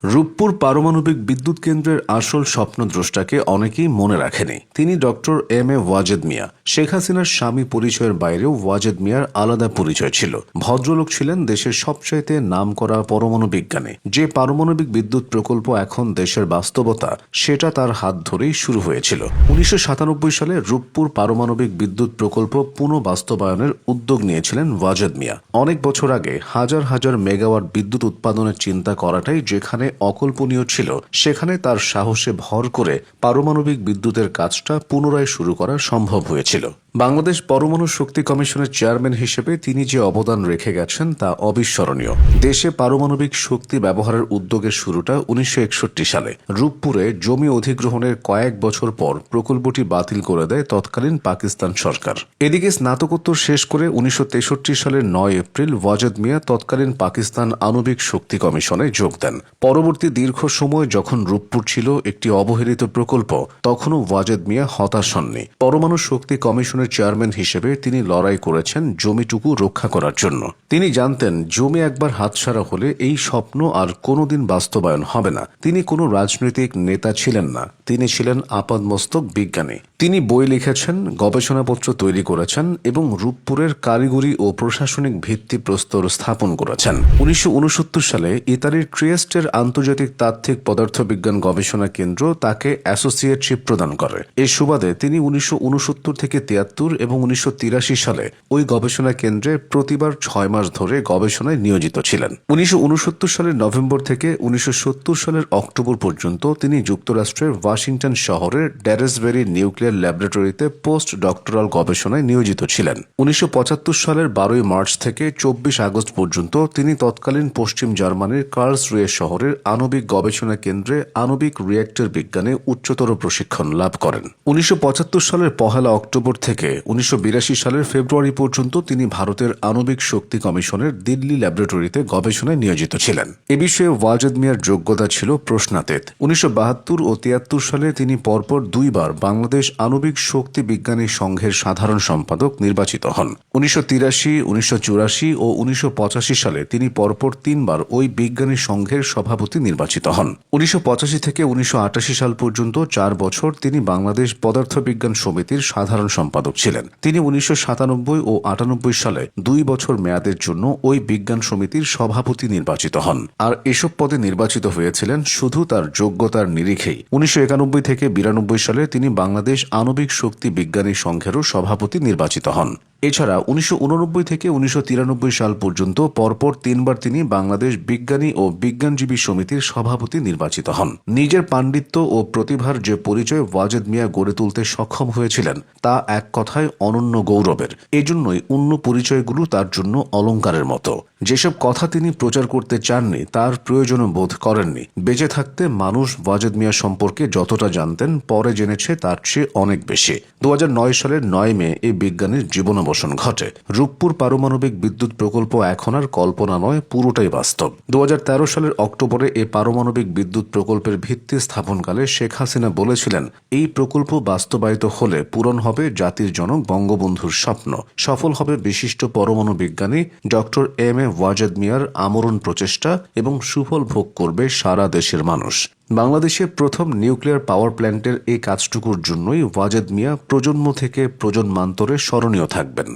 রূপপুর পারমাণবিক বিদ্যুৎ কেন্দ্রের আসল স্বপ্নদ্রষ্টাকে অনেকেই মনে রাখেনি। তিনি doctor M A Wazed Miah. Sheikh হাসিনার স্বামী পরিচয়ের বাইরেও ওয়াজেদ মিয়ার আলাদা পরিচয় ছিল। ভদ্রলোক ছিলেন দেশের সবচাইতে নামকরা পরমাণু বিজ্ঞানী। যে পারমাণবিক বিদ্যুৎ প্রকল্প এখন দেশের বাস্তবতা, সেটা তার হাত ধরেই শুরু হয়েছিল। 1997 সালে রূপপুর পারমাণবিক বিদ্যুৎ প্রকল্প পুনঃবাস্তবায়নের উদ্যোগ নিয়েছিলেন ওয়াজেদ মিয়া। অনেক বছর আগে হাজার হাজার মেগাওয়াট বিদ্যুৎ উৎপাদনের চিন্তা করাটাই যেখানে অকল্পনীয় ছিল, সেখানে তার সাহসে ভর করে পারমাণবিক বিদ্যুতের কাজটা পুনরায় শুরু করা সম্ভব হয়েছিল। বাংলাদেশ পরমাণু শক্তি কমিশনের চেয়ারম্যান হিসেবে তিনি যে অবদান রেখে গেছেন তা অবিস্মরণীয়। দেশে পারমাণবিক শক্তি ব্যবহারের উদ্যোগের শুরুটা 1961 সালে। রূপপুরে জমি অধিগ্রহণের কয়েক বছর পর প্রকল্পটি বাতিল করে দেয় তৎকালীন পাকিস্তান সরকার। এদিকে স্নাতকোত্তর শেষ করে 1963 সালের 9 এপ্রিল ওয়াজেদ মিয়া তৎকালীন পাকিস্তান আণবিক শক্তি কমিশনে যোগ দেন। পরবর্তী দীর্ঘ সময় যখন রূপপুর ছিল একটি অবহেলিত প্রকল্প, তখনও ওয়াজেদ মিয়া হতাশ হননি। পরমাণু শক্তি কমিশনের চেয়ারম্যান হিসেবে তিনি লড়াই করেছেন জমিটুকু রক্ষা করার জন্য। তিনি জানতেন জমি একবার হাতছাড়া হলে এই স্বপ্ন আর কোনোদিন বাস্তবায়ন হবে না। তিনি কোনো রাজনৈতিক নেতা ছিলেন না, তিনি ছিলেন আপাদমস্তক বিজ্ঞানী। তিনি বই লিখেছেন, গবেষণাপত্র তৈরি করেছেন এবং রূপপুরের কারিগরি ও প্রশাসনিক ভিত্তিপ্রস্তর স্থাপন করেছেন। 1969 সালে ইতালির ট্রিয়েস্টের আন্তর্জাতিক তাত্ত্বিক পদার্থবিজ্ঞান গবেষণা কেন্দ্র তাকে অ্যাসোসিয়েটশিপ প্রদান করে। এই সুবাদে তিনি 1969 থেকে 73 এবং 1983 সালে ওই গবেষণা কেন্দ্রে প্রতিবার 6 মাস ধরে গবেষণায় নিয়োজিত ছিলেন। 1969 সালের নভেম্বর থেকে 1970 সালের অক্টোবর পর্যন্ত তিনি যুক্তরাষ্ট্রের ওয়াশিংটন শহরের ড্যারেসবেরি নিউক্লিয়ার ল্যাবরেটরিতে পোস্ট ডক্টরাল গবেষণায় নিয়োজিত ছিলেন। 1975 সালের 12 মার্চ থেকে 24 আগস্ট পর্যন্ত তিনি তৎকালীন পশ্চিম জার্মানির কার্লসরুহে শহরের আণবিক গবেষণা কেন্দ্রে আণবিক রিয়্যাক্টর বিজ্ঞানে উচ্চতর প্রশিক্ষণ লাভ করেন। 1975 সালের 1 অক্টোবর থেকে 1982 সালের ফেব্রুয়ারি পর্যন্ত তিনি ভারতের আণবিক শক্তি কমিশনের দিল্লি ল্যাবরেটরিতে গবেষণায় নিয়োজিত ছিলেন। এ বিষয়ে ওয়াজেদ মিয়ার যোগ্যতা ছিল প্রশ্নাতীত। 1972 ও 73 সালে তিনি পরপর 2 বার বাংলাদেশ আণবিক শক্তি বিজ্ঞানী সংঘের সাধারণ সম্পাদক নির্বাচিত হন। 1983, 1984 ও 1985 সালে তিনি পরপর 3 বার ওই বিজ্ঞানী সংঘের সভাপতি নির্বাচিত হন। 1985 থেকে 1988 সাল পর্যন্ত 4 বছর তিনি বাংলাদেশ পদার্থবিজ্ঞান সমিতির সাধারণ সম্পাদক ছিলেন। তিনি 1997 ও 98 সালে 2 বছর মেয়াদের জন্য ওই বিজ্ঞান সমিতির সভাপতি নির্বাচিত হন। আর এসব পদে নির্বাচিত হয়েছিলেন শুধু তার যোগ্যতার নিরিখেই। 1991 থেকে 92 সালে তিনি বাংলাদেশ আণবিক শক্তি বিজ্ঞানী সংঘেরও সভাপতি নির্বাচিত হন। এছাড়া 1989 থেকে 1993 সাল পর্যন্ত পরপর 3 বার তিনি বাংলাদেশ বিজ্ঞানী ও বিজ্ঞানজীবী সমিতির সভাপতি নির্বাচিত হন। নিজের পাণ্ডিত্য ও প্রতিভার যে পরিচয় ওয়াজেদ মিয়া গড়ে তুলতে সক্ষম হয়েছিলেন, তা এক কথায় অনন্য গৌরবের। এজন্যই অন্য পরিচয়গুলো তার জন্য অলংকারের মতো। যেসব কথা তিনি প্রচার করতে চাননি, তার প্রয়োজনও বোধ করেননি। বেঁচে থাকতে মানুষ ওয়াজেদ মিয়া সম্পর্কে যতটা জানতেন, পরে জেনেছে তার চেয়ে অনেক বেশি। 2009 সালের 9 মে এই বিজ্ঞানীর জীবনাবসান ঘটে। রূপপুর পারমাণবিক বিদ্যুৎ প্রকল্প এখন আর কল্পনা নয়, পুরোটাই বাস্তব। 2013 সালের অক্টোবরে এই পারমাণবিক বিদ্যুৎ প্রকল্পের ভিত্তি স্থাপনকালে শেখ হাসিনা বলেছিলেন, এই প্রকল্প বাস্তবায়িত হলে পূরণ হবে জাতির জনক বঙ্গবন্ধুর স্বপ্ন, সফল হবে বিশিষ্ট পরমাণু বিজ্ঞানী ডক্টর এম এ ওয়াজেদ মিয়ার আমরণ প্রচেষ্টা এবং সুফল ভোগ করবে সারা দেশের মানুষ। বাংলাদেশের প্রথম নিউক্লিয়ার পাওয়ার প্ল্যান্টের এই কাজটুকুর জন্যই ওয়াজেদ মিয়া প্রজন্ম থেকে প্রজন্মান্তরে স্মরণীয় থাকবেন।